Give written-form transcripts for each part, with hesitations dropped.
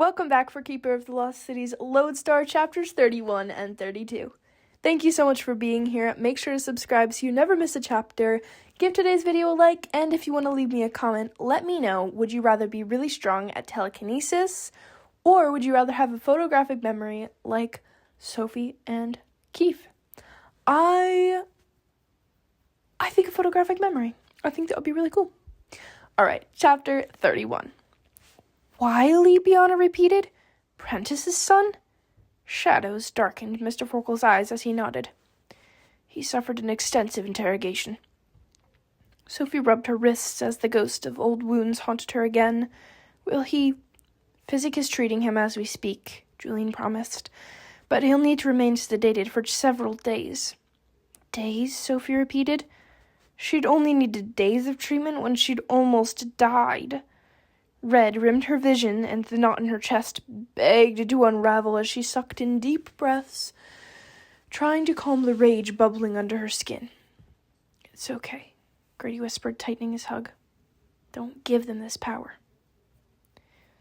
Welcome back for Keeper of the Lost City's Lodestar chapters 31 and 32. Thank you so much for being here. Make sure to subscribe so you never miss a chapter. Give today's video a like, and if you want to leave me a comment, let me know. Would you rather be really strong at telekinesis, or would you rather have a photographic memory like Sophie and Keith? I think a photographic memory. I think that would be really cool. Alright, chapter 31. Wiley, Bianna repeated. Prentice's son? Shadows darkened Mr. Forkel's eyes as he nodded. He suffered an extensive interrogation. Sophie rubbed her wrists as the ghost of old wounds haunted her again. Will he? Physic is treating him as we speak, Julian promised. But he'll need to remain sedated for several days. Days? Sophie repeated. She'd only needed days of treatment when she'd almost died. Red rimmed her vision, and the knot in her chest begged to unravel as she sucked in deep breaths, trying to calm the rage bubbling under her skin. It's okay, Grady whispered, tightening his hug. Don't give them this power.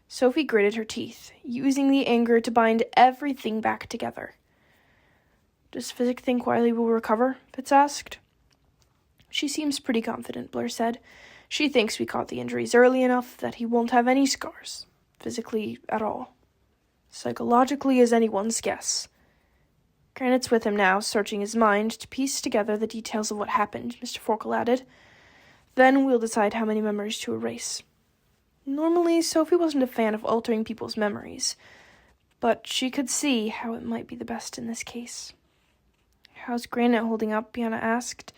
Sophie gritted her teeth, using the anger to bind everything back together. Does Physic think Wiley will recover? Fitz asked. She seems pretty confident, Blair said. She thinks we caught the injuries early enough that he won't have any scars, physically at all. Psychologically is anyone's guess. Granite's with him now, searching his mind to piece together the details of what happened, Mr. Forkel added. Then we'll decide how many memories to erase. Normally, Sophie wasn't a fan of altering people's memories, but she could see how it might be the best in this case. How's Granite holding up? Bianna asked.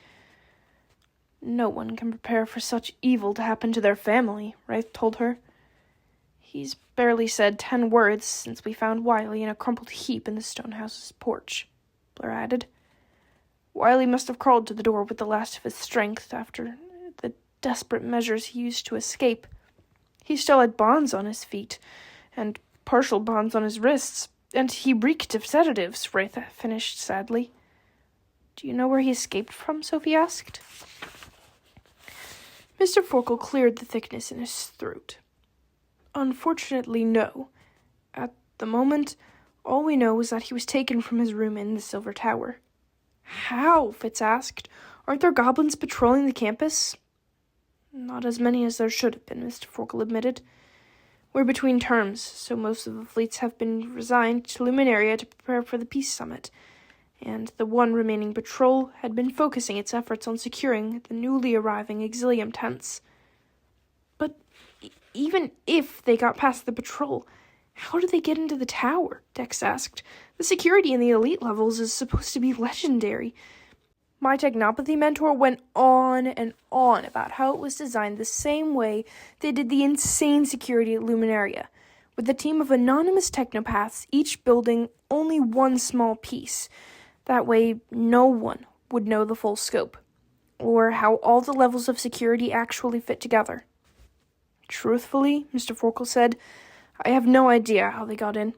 No one can prepare for such evil to happen to their family, Wraith told her. He's barely said 10 words since we found Wiley in a crumpled heap in the Stonehouse's porch, Blair added. Wiley must have crawled to the door with the last of his strength after the desperate measures he used to escape. He still had bonds on his feet, and partial bonds on his wrists, and he reeked of sedatives, Wraith finished sadly. Do you know where he escaped from? Sophie asked. Mr. Forkel cleared the thickness in his throat. Unfortunately, no. At the moment, all we know is that he was taken from his room in the Silver Tower. How? Fitz asked. Aren't there goblins patrolling the campus? Not as many as there should have been, Mr. Forkel admitted. We're between terms, so most of the fleets have been resigned to Luminaria to prepare for the peace summit, and the one remaining patrol had been focusing its efforts on securing the newly arriving Exilium tents. But even if they got past the patrol, how did they get into the tower? Dex asked. The security in the elite levels is supposed to be legendary. My technopathy mentor went on and on about how it was designed the same way they did the insane security at Luminaria, with a team of anonymous technopaths each building only one small piece. That way, no one would know the full scope, or how all the levels of security actually fit together. Truthfully, Mr. Forkel said, I have no idea how they got in.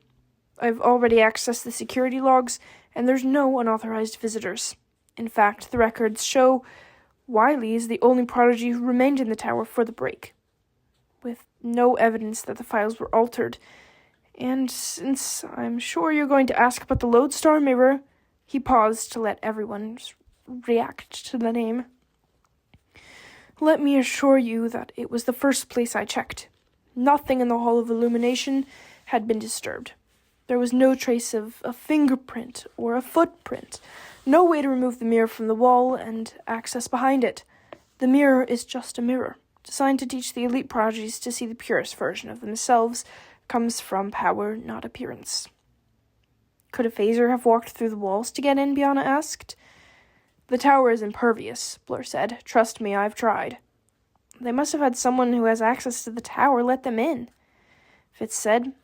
I've already accessed the security logs, and there's no unauthorized visitors. In fact, the records show Wiley is the only prodigy who remained in the tower for the break, with no evidence that the files were altered. And since I'm sure you're going to ask about the Lodestar mirror, he paused to let everyone react to the name. Let me assure you that it was the first place I checked. Nothing in the Hall of Illumination had been disturbed. There was no trace of a fingerprint or a footprint, no way to remove the mirror from the wall and access behind it. The mirror is just a mirror, designed to teach the elite prodigies to see the purest version of themselves, comes from power, not appearance. Could a phaser have walked through the walls to get in? Bianna asked. The tower is impervious, Blair said. Trust me, I've tried. They must have had someone who has access to the tower let them in, Fitz said.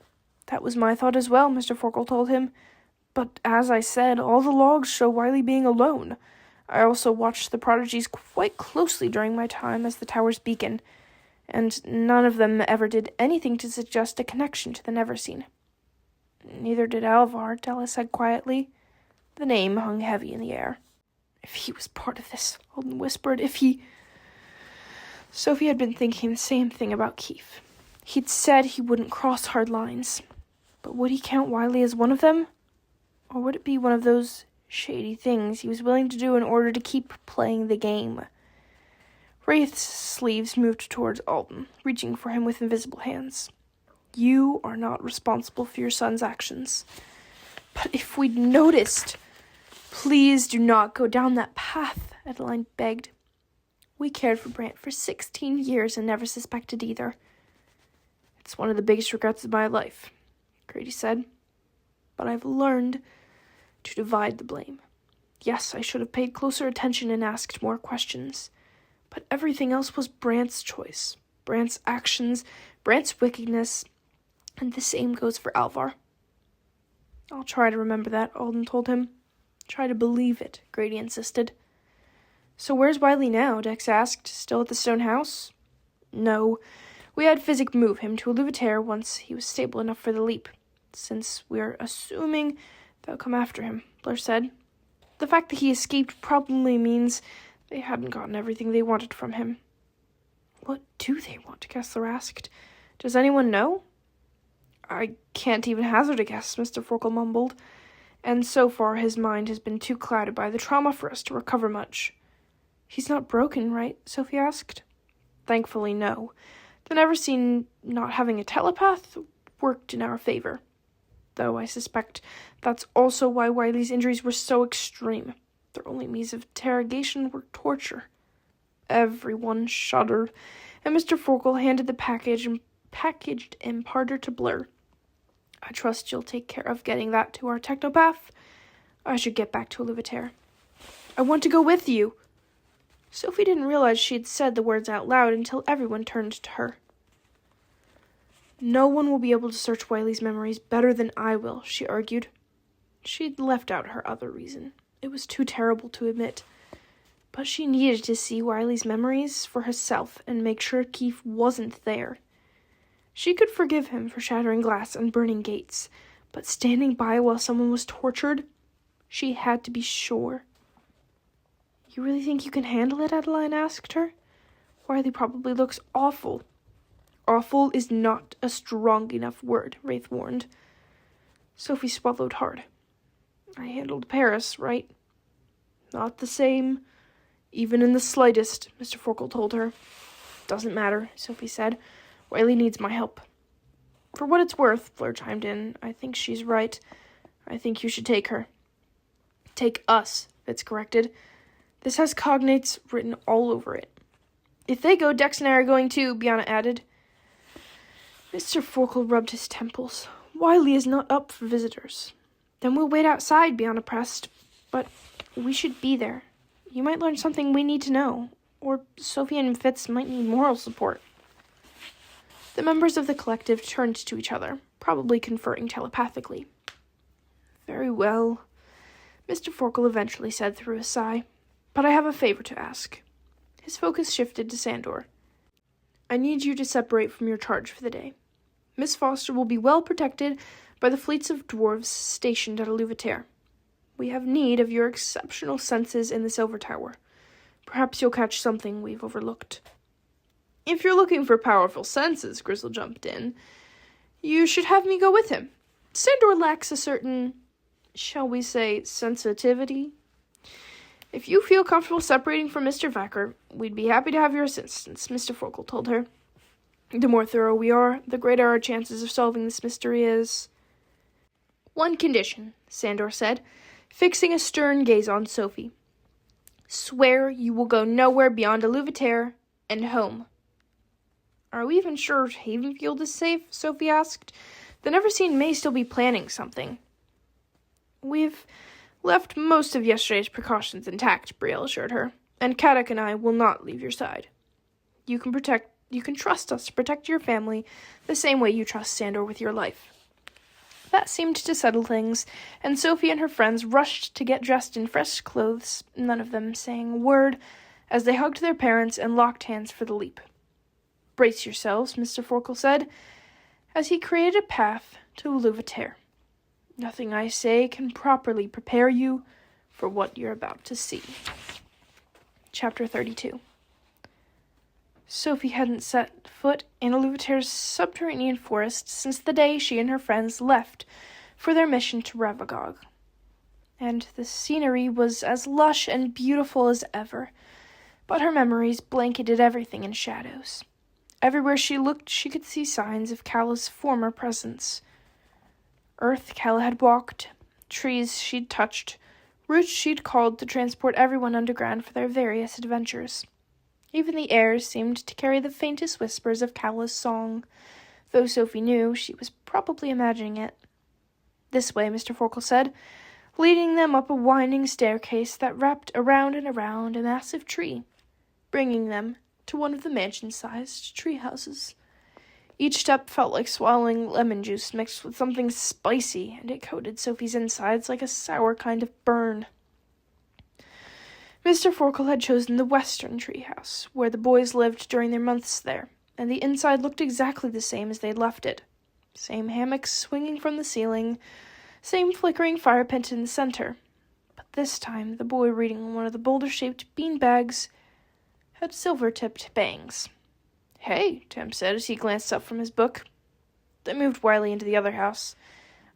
That was my thought as well, Mr. Forkel told him. But as I said, all the logs show Wiley being alone. I also watched the prodigies quite closely during my time as the tower's beacon, and none of them ever did anything to suggest a connection to the Neverseen. Neither did Alvar, Della said quietly. The name hung heavy in the air. If he was part of this, Holden whispered, if he... Sophie had been thinking the same thing about Keith. He'd said he wouldn't cross hard lines. But would he count Wiley as one of them? Or would it be one of those shady things he was willing to do in order to keep playing the game? Wraith's sleeves moved towards Alden, reaching for him with invisible hands. You are not responsible for your son's actions. But if we'd noticed... Please do not go down that path, Adeline begged. We cared for Brant for 16 years and never suspected either. It's one of the biggest regrets of my life, Grady said. But I've learned to divide the blame. Yes, I should have paid closer attention and asked more questions. But everything else was Brant's choice. Brant's actions, Brant's wickedness, and the same goes for Alvar. I'll try to remember that, Alden told him. Try to believe it, Grady insisted. So where's Wiley now? Dex asked. Still at the stone house? No. We had Physic move him to a Louveterre once he was stable enough for the leap. Since we're assuming they'll come after him, Blair said. The fact that he escaped probably means they hadn't gotten everything they wanted from him. What do they want? Kessler asked. Does anyone know? I can't even hazard a guess, Mr. Forkel mumbled. And so far his mind has been too clouded by the trauma for us to recover much. He's not broken, right? Sophie asked. Thankfully, no. The Neverseen not having a telepath worked in our favor. Though I suspect that's also why Wiley's injuries were so extreme. Their only means of interrogation were torture. Everyone shuddered, and Mr. Forkel handed the packaged imparter to Blur. I trust you'll take care of getting that to our technopath. I should get back to Louveterre. I want to go with you. Sophie didn't realize she had said the words out loud until everyone turned to her. No one will be able to search Wiley's memories better than I will, she argued. She'd left out her other reason. It was too terrible to admit. But she needed to see Wiley's memories for herself and make sure Keith wasn't there. She could forgive him for shattering glass and burning gates, but standing by while someone was tortured, she had to be sure. You really think you can handle it? Adeline asked her. Wiley probably looks awful. Awful is not a strong enough word, Wraith warned. Sophie swallowed hard. I handled Paris, right? Not the same, even in the slightest, Mr. Forkel told her. Doesn't matter, Sophie said. Wiley needs my help. For what it's worth, Fleur chimed in. I think she's right. I think you should take her. Take us, Fitz corrected. This has cognates written all over it. If they go, Dex and I are going too, Biana added. Mr. Forkel rubbed his temples. Wiley is not up for visitors. Then we'll wait outside, Biana pressed. But we should be there. You might learn something we need to know. Or Sophie and Fitz might need moral support. The members of the collective turned to each other, probably conferring telepathically. Very well, Mr. Forkel eventually said through a sigh. But I have a favor to ask. His focus shifted to Sandor. I need you to separate from your charge for the day. Miss Foster will be well protected by the fleets of dwarves stationed at Louveterre. We have need of your exceptional senses in the Silver Tower. Perhaps you'll catch something we've overlooked. If you're looking for powerful senses, Grizzle jumped in, you should have me go with him. Sandor lacks a certain, shall we say, sensitivity. If you feel comfortable separating from Mr. Vacker, we'd be happy to have your assistance, Mr. Forkel told her. The more thorough we are, the greater our chances of solving this mystery is. One condition, Sandor said, fixing a stern gaze on Sophie. Swear you will go nowhere beyond a Louveterre and home. Are we even sure Havenfield is safe? Sophie asked. The Neverseen may still be planning something. We've left most of yesterday's precautions intact, Brielle assured her, and Kadok and I will not leave your side. You can trust us to protect your family the same way you trust Sandor with your life. That seemed to settle things, and Sophie and her friends rushed to get dressed in fresh clothes, none of them saying a word, as they hugged their parents and locked hands for the leap. Brace yourselves, Mr. Forkel said, as he created a path to Louveterre. Nothing I say can properly prepare you for what you're about to see. Chapter 32. Sophie hadn't set foot in Louveteur's subterranean forest since the day she and her friends left for their mission to Ravagog. And the scenery was as lush and beautiful as ever, but her memories blanketed everything in shadows. Everywhere she looked, she could see signs of Calla's former presence. Earth Calla had walked, trees she'd touched, routes she'd called to transport everyone underground for their various adventures. Even the air seemed to carry the faintest whispers of Calla's song, though Sophie knew she was probably imagining it. "This way," Mr. Forkel said, leading them up a winding staircase that wrapped around and around a massive tree, bringing them to one of the mansion-sized tree houses. Each step felt like swallowing lemon juice mixed with something spicy, and it coated Sophie's insides like a sour kind of burn. Mr. Forkel had chosen the western treehouse, where the boys lived during their months there, and the inside looked exactly the same as they'd left it. Same hammocks swinging from the ceiling, same flickering fire pit in the center. But this time, the boy reading one of the boulder-shaped beanbags had silver-tipped bangs. "Hey," Tim said as he glanced up from his book. They moved Wiley into the other house.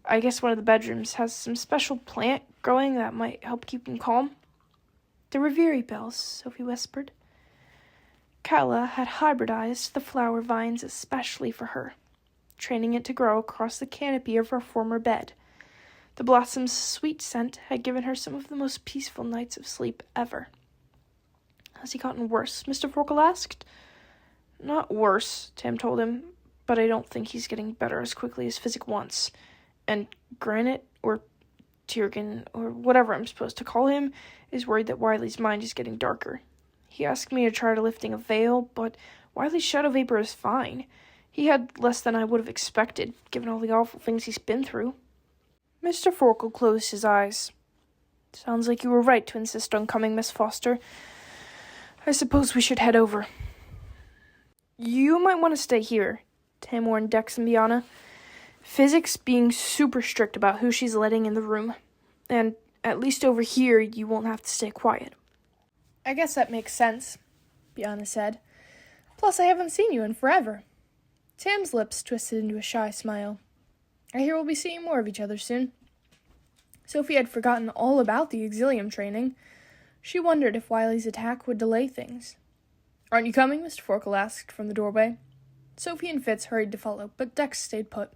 "I guess one of the bedrooms has some special plant growing that might help keep him calm." "The Reverie bells," Sophie whispered. Calla had hybridized the flower vines especially for her, training it to grow across the canopy of her former bed. The blossom's sweet scent had given her some of the most peaceful nights of sleep ever. "Has he gotten worse?" Mr. Forkel asked. "Not worse," Tim told him, "but I don't think he's getting better as quickly as Physic wants. And Granite, or Tiergan, or whatever I'm supposed to call him, is worried that Wiley's mind is getting darker. He asked me to try lifting a veil, but Wiley's shadow vapor is fine. He had less than I would have expected, given all the awful things he's been through." Mr. Forkel closed his eyes. "Sounds like you were right to insist on coming, Miss Foster. I suppose we should head over." "You might want to stay here," Tim warned Dex and Biana. "Physic's being super strict about who she's letting in the room, and at least over here you won't have to stay quiet." "I guess that makes sense," Biana said. "Plus I haven't seen you in forever." Tim's lips twisted into a shy smile. "I hear we'll be seeing more of each other soon." Sophie had forgotten all about the auxilium training. She wondered if Wiley's attack would delay things. "Aren't you coming?" Mr. Forkel asked from the doorway. Sophie and Fitz hurried to follow, but Dex stayed put.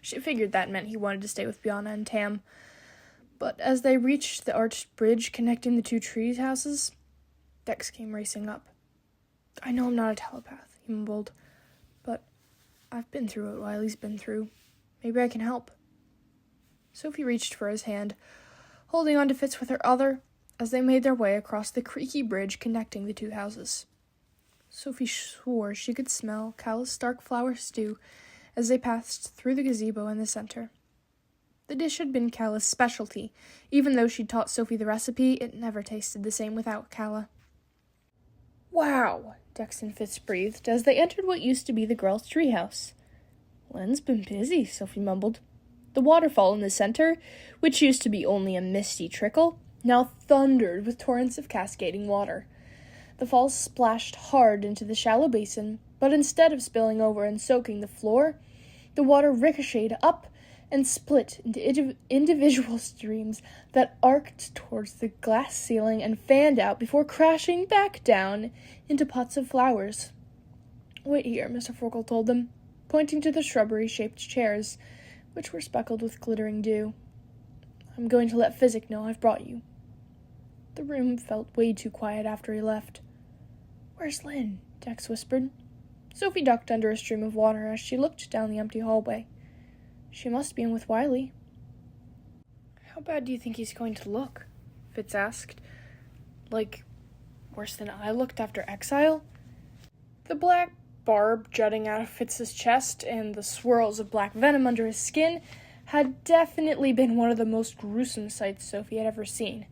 She figured that meant he wanted to stay with Biana and Tam. But as they reached the arched bridge connecting the two tree houses, Dex came racing up. "I know I'm not a telepath," he mumbled, "but I've been through what Wiley's been through. Maybe I can help." Sophie reached for his hand, holding on to Fitz with her other, as they made their way across the creaky bridge connecting the two houses. Sophie swore she could smell Calla's stark flower stew as they passed through the gazebo in the center. The dish had been Calla's specialty. Even though she'd taught Sophie the recipe, it never tasted the same without Calla. "Wow," Dex and Fitz breathed as they entered what used to be the girls' treehouse. "Len's been busy," Sophie mumbled. The waterfall in the center, which used to be only a misty trickle, now thundered with torrents of cascading water. The falls splashed hard into the shallow basin, but instead of spilling over and soaking the floor, the water ricocheted up and split into individual streams that arced towards the glass ceiling and fanned out before crashing back down into pots of flowers. "Wait here," Mr. Forkel told them, pointing to the shrubbery-shaped chairs, which were speckled with glittering dew. "I'm going to let Physic know I've brought you." The room felt way too quiet after he left. "Where's Len?" Dex whispered. Sophie ducked under a stream of water as she looked down the empty hallway. "She must be in with Wiley." "How bad do you think he's going to look?" Fitz asked. "Like, worse than I looked after exile?" The black barb jutting out of Fitz's chest and the swirls of black venom under his skin had definitely been one of the most gruesome sights Sophie had ever seen.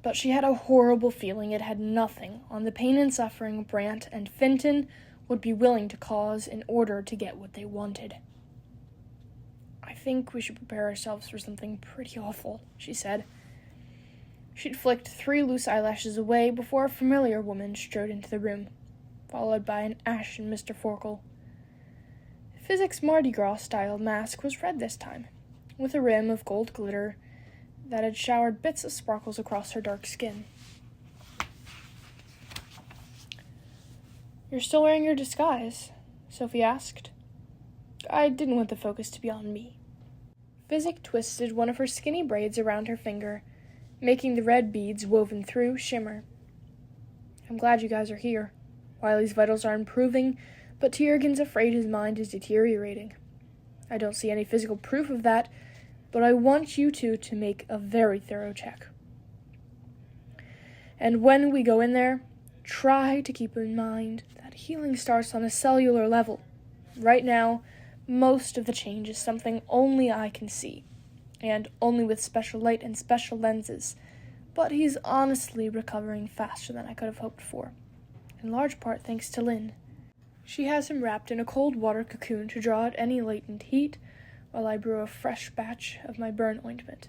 But she had a horrible feeling it had nothing on the pain and suffering Brant and Fenton would be willing to cause in order to get what they wanted. "I think we should prepare ourselves for something pretty awful," she said. She'd flicked 3 loose eyelashes away before a familiar woman strode into the room. followed by an ashen Mr. Forkle. Physics' Mardi Gras-style mask was red this time, with a rim of gold glitter that had showered bits of sparkles across her dark skin. "You're still wearing your disguise?" Sophie asked. "I didn't want the focus to be on me." Physic twisted one of her skinny braids around her finger, making the red beads woven through shimmer. "I'm glad you guys are here. Wiley's vitals are improving, but Tiergan's afraid his mind is deteriorating. I don't see any physical proof of that, but I want you two to make a very thorough check. And when we go in there, try to keep in mind that healing starts on a cellular level. Right now, most of the change is something only I can see, and only with special light and special lenses, but he's honestly recovering faster than I could have hoped for, in large part thanks to Lynn. She has him wrapped in a cold water cocoon to draw out any latent heat, while I brew a fresh batch of my burn ointment."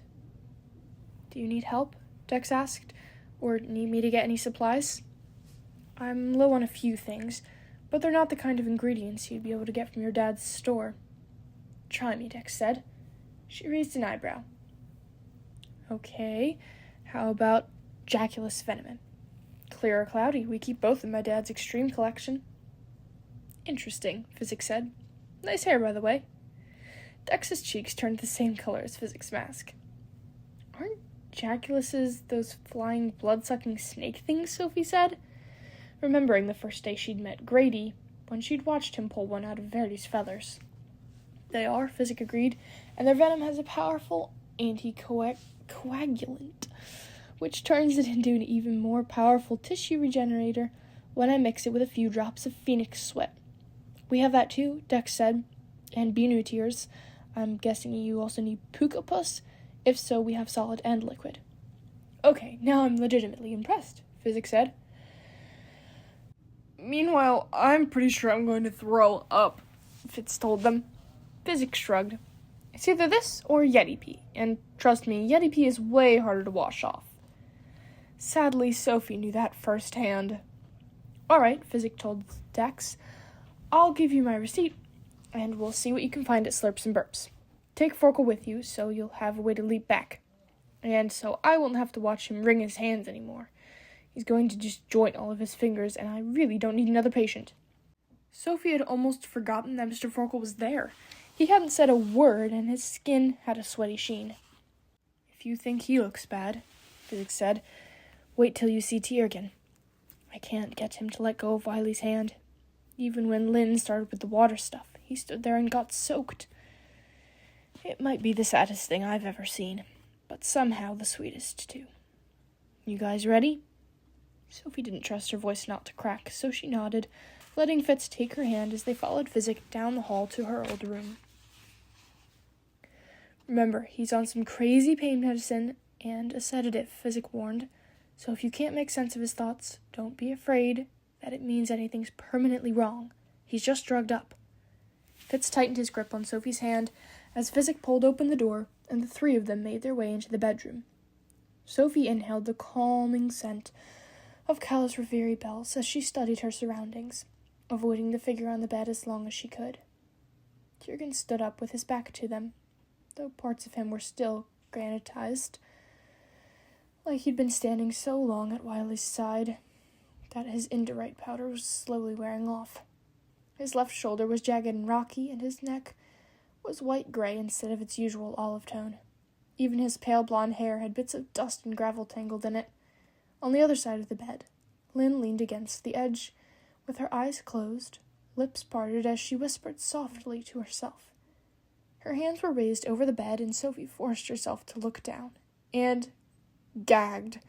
"Do you need help?" Dex asked, "or need me to get any supplies?" "I'm low on a few things, but they're not the kind of ingredients you'd be able to get from your dad's store." "Try me," Dex said. She raised an eyebrow. "Okay, how about Jaculus venom? Clear or cloudy, we keep both in my dad's extreme collection." "Interesting," Physics said. "Nice hair, by the way." Dex's cheeks turned the same color as Physics' mask. "Aren't Jaculus's those flying, blood-sucking snake things?" Sophie said, remembering the first day she'd met Grady, when she'd watched him pull one out of Verdi's feathers. "They are," Physic agreed, "and their venom has a powerful anticoagulant, which turns it into an even more powerful tissue regenerator when I mix it with a few drops of phoenix sweat." "We have that too," Dex said, "and Binu tears. I'm guessing you also need puka pus? If so, we have solid and liquid." "Okay, now I'm legitimately impressed," Physics said. "Meanwhile, I'm pretty sure I'm going to throw up," Fitz told them. Physics shrugged. "It's either this or Yeti pee, and trust me, Yeti pee is way harder to wash off." Sadly, Sophie knew that firsthand. "All right," Physic told Dex. "I'll give you my receipt, and we'll see what you can find at Slurps and Burps. Take Forkle with you, so you'll have a way to leap back. And so I won't have to watch him wring his hands anymore. He's going to disjoint all of his fingers, and I really don't need another patient." Sophie had almost forgotten that Mr. Forkle was there. He hadn't said a word, and his skin had a sweaty sheen. "If you think he looks bad," Physics said, "wait till you see Tiergan. I can't get him to let go of Wiley's hand. Even when Lynn started with the water stuff, he stood there and got soaked. It might be the saddest thing I've ever seen, but somehow the sweetest, too. You guys ready?" Sophie didn't trust her voice not to crack, so she nodded, letting Fitz take her hand as they followed Physic down the hall to her old room. "Remember, he's on some crazy pain medicine and a sedative," Physic warned, "so if you can't make sense of his thoughts, don't be afraid that it means anything's permanently wrong. He's just drugged up." Fitz tightened his grip on Sophie's hand as Physic pulled open the door, and the three of them made their way into the bedroom. Sophie inhaled the calming scent of Callus Reveri bells as she studied her surroundings, avoiding the figure on the bed as long as she could. Tiergan stood up with his back to them, though parts of him were still granitized, like he'd been standing so long at Wiley's side that his indurite powder was slowly wearing off. His left shoulder was jagged and rocky, and his neck was white-gray instead of its usual olive tone. Even his pale blonde hair had bits of dust and gravel tangled in it. On the other side of the bed, Lynn leaned against the edge, with her eyes closed, lips parted as she whispered softly to herself. Her hands were raised over the bed, and Sophie forced herself to look down, and gagged.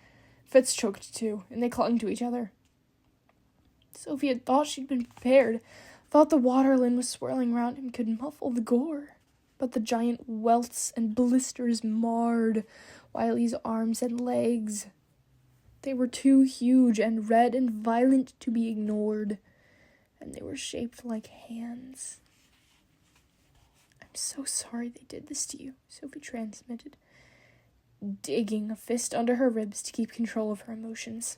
Fitz choked too, and they clung to each other. Sophie had thought she'd been prepared, thought the water Lynn was swirling around him could muffle the gore, but the giant welts and blisters marred Wiley's arms and legs. They were too huge and red and violent to be ignored, and they were shaped like hands. "I'm so sorry they did this to you," Sophie transmitted, digging a fist under her ribs to keep control of her emotions.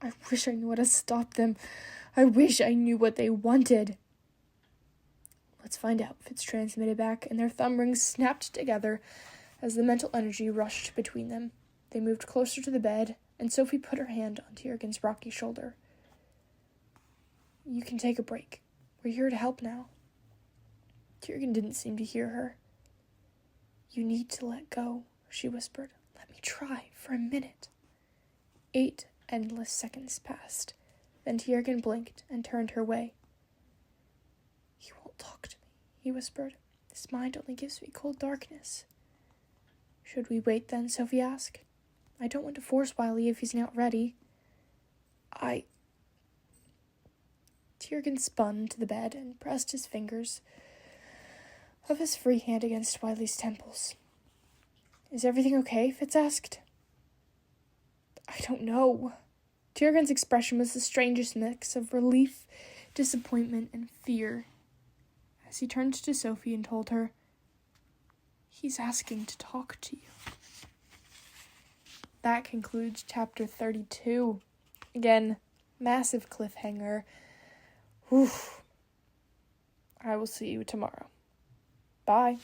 I wish I knew how to stop them. I wish I knew what they wanted. Let's find out, Fitz transmitted back, and their thumb rings snapped together as the mental energy rushed between them. They moved closer to the bed, and Sophie put her hand on Tiergan's rocky shoulder. You can take a break. We're here to help now. Tiergan didn't seem to hear her. You need to let go, she whispered. Let me try for a minute. 8 endless seconds passed. Then Tiergan blinked and turned her way. He won't talk to me, he whispered. His mind only gives me cold darkness. Should we wait then? Sophie asked. I don't want to force Wiley if he's not ready. Tiergan spun to the bed and pressed his fingers of his free hand against Wiley's temples. Is everything okay? Fitz asked. I don't know. Tiergan's expression was the strangest mix of relief, disappointment, and fear as he turned to Sophie and told her, He's asking to talk to you. That concludes chapter 32. Again, massive cliffhanger. Whew. I will see you tomorrow. Bye.